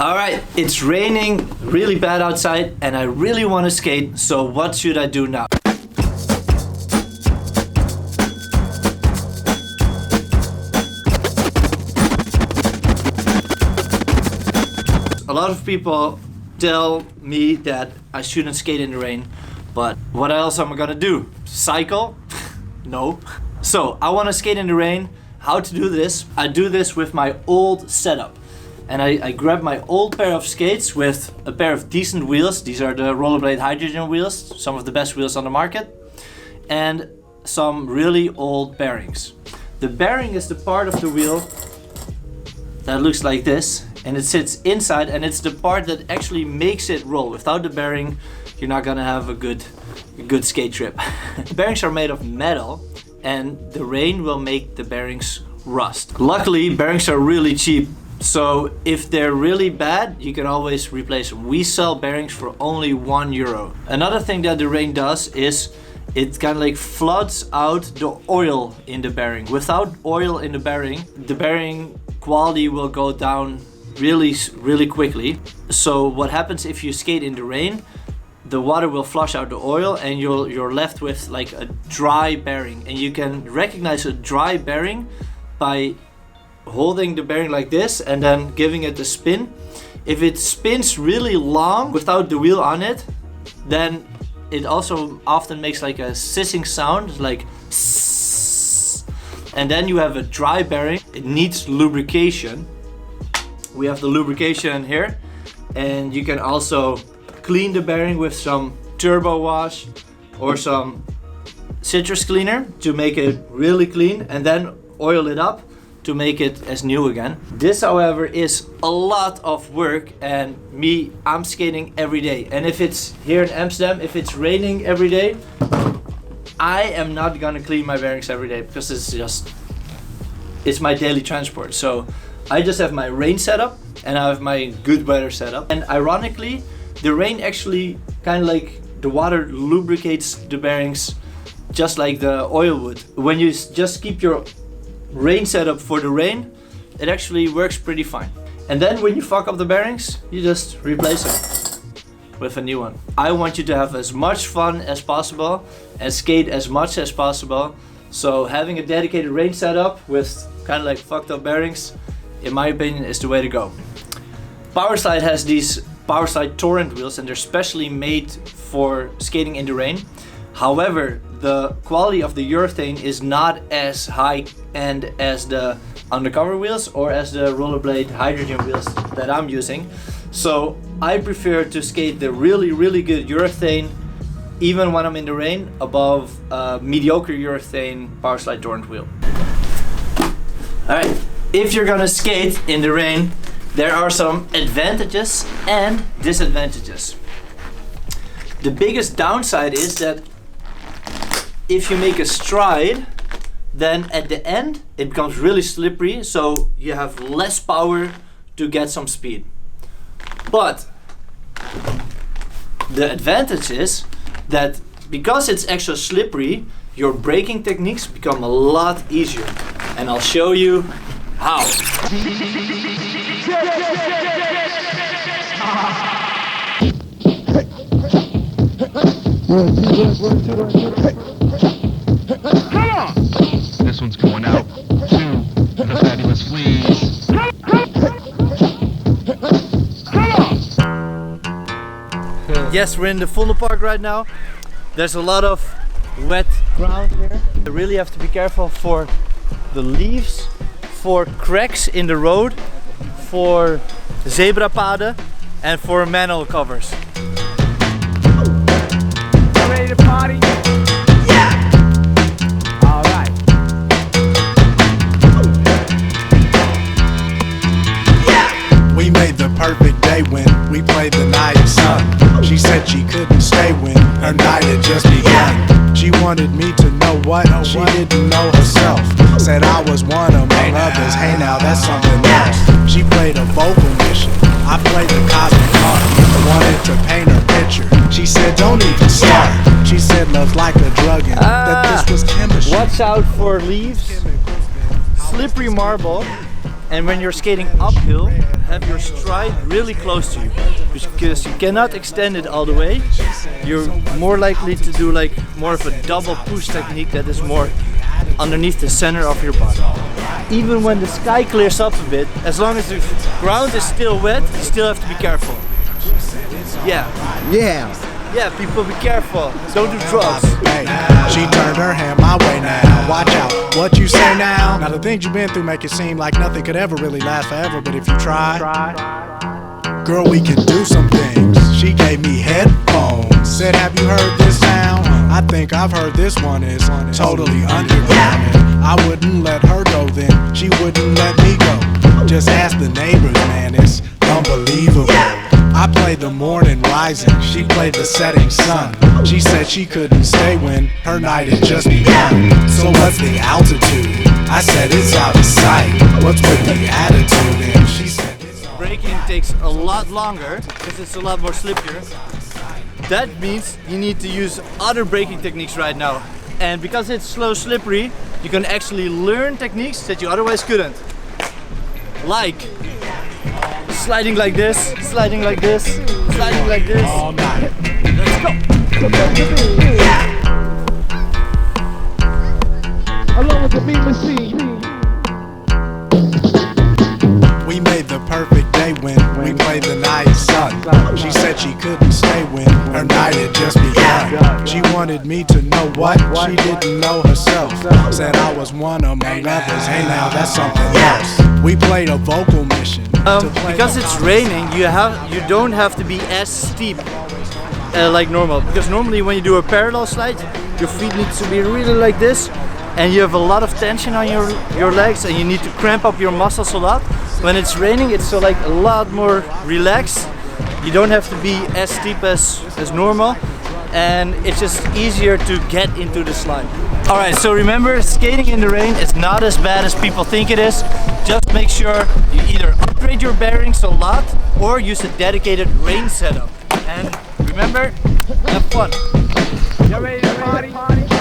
Alright, it's raining really bad outside and I really want to skate, so what should I do now? A lot of people tell me that I shouldn't skate in the rain, but what else am I gonna do? Cycle? No. So I want to skate in the rain. How to do this? I do this with my old setup. And I grab my old pair of skates with a pair of decent wheels. These are the rollerblade hydrogen wheels, some of the best wheels on the market. And some really old bearings. The bearing is the part of the wheel that looks like this. And it sits inside, and it's the part that actually makes it roll. Without the bearing, you're not gonna have a good skate trip. The bearings are made of metal, and the rain will make the bearings rust. Luckily, bearings are really cheap. So if they're really bad, you can always replace them. We sell bearings for only €1. Another thing that the rain does is it kind of like floods out the oil in the bearing. Without oil in the bearing quality will go down really quickly. So what happens if you skate in the rain? The water will flush out the oil and you're left with like a dry bearing. And you can recognize a dry bearing by holding the bearing like this and then giving it a spin. If it spins really long without the wheel on it, then it also often makes like a sissing sound, like sss. And then you have a dry bearing. It needs lubrication. We have the lubrication here, and you can also clean the bearing with some turbo wash or some citrus cleaner to make it really clean, and then oil it up to make it as new again. This, however, is a lot of work, and I'm skating every day. And if it's here in Amsterdam, if it's raining every day, I am not gonna clean my bearings every day because it's my daily transport. So I just have my rain setup and I have my good weather setup. And ironically, the rain actually kind of like the water lubricates the bearings just like the oil would. When you just keep your rain setup for the rain, it actually works pretty fine. And then when you fuck up the bearings, you just replace them with a new one. I want you to have as much fun as possible and skate as much as possible. So having a dedicated rain setup with kind of like fucked up bearings, in my opinion, is the way to go. Powerslide has these Powerslide Torrent wheels, and they're specially made for skating in the rain. However, the quality of the urethane is not as high end as the undercover wheels or as the rollerblade hydrogen wheels that I'm using. So I prefer to skate the really good urethane even when I'm in the rain above mediocre urethane Powerslide Torrent wheel. Alright, if you're gonna skate in the rain, there are some advantages and disadvantages. The biggest downside is that if you make a stride, then at the end it becomes really slippery, so you have less power to get some speed. But the advantage is that because it's extra slippery, your braking techniques become a lot easier. And I'll show you how. Come on! This one's going out to the fabulous fleas. Come on! Yes, we're in the Vondelpark right now. There's a lot of wet ground here. You really have to be careful for the leaves, for cracks in the road, for zebrapaden, and for manhole covers. Ready to party? Yeah! Alright. Yeah! We made the perfect day when we played the night sun. She said she couldn't stay when her night had just begun. She wanted me to know what she didn't know herself. Said I was one among others. Hey now, that's something else. She played a vocal mission. I played the cosmic part. Wanted to paint her picture. She said don't even start. She said love's like a drug and that this was chemistry. Watch out for leaves, slippery marble, And when you're skating uphill, have your stride really close to you, because you cannot extend it all the way. You're more likely to do like more of a double push technique that is more underneath the center of your body. Even when the sky clears up a bit, as long as the ground is still wet, you still have to be careful. Yeah. Yeah, people, be careful. Don't do drugs. Hey, she turned her hand my way now. Watch out, what you say now? Now the things you've been through make it seem like nothing could ever really last forever. But if you try, girl, we can do some things. She gave me headphones. Said, have you heard this sound? I think I've heard this one is totally underground. And I wouldn't let her go then. She wouldn't let me go. Just ask the neighbors, man, it's unbelievable. I played the morning rising, she played the setting sun. She said she couldn't stay when her night had just begun. So what's the altitude? I said it's out of sight. What's with the attitude? And she said Braking takes a lot longer because it's a lot more slippier. That means you need to use other braking techniques right now. And because it's slow slippery, you can actually learn techniques that you otherwise couldn't. Like sliding like this, sliding like this, sliding like this. all night. Let's go! Along with the beat machine. We made the perfect day when we played the night sun. She said she couldn't stay when her night had just begun. She wanted me to know what she didn't know herself. Said I was one among others. Hey, now that's something else. We played a vocal mission. Because it's raining, you don't have to be as steep like normal. Because normally when you do a parallel slide, your feet need to be really like this, and you have a lot of tension on your legs, and you need to cramp up your muscles a lot. When it's raining, it's so like a lot more relaxed. You don't have to be as steep as normal, and it's just easier to get into the slide. Alright, so remember, skating in the rain is not as bad as people think it is. Just make sure you either upgrade your bearings a lot or use a dedicated rain setup. And remember, have fun. You ready to party?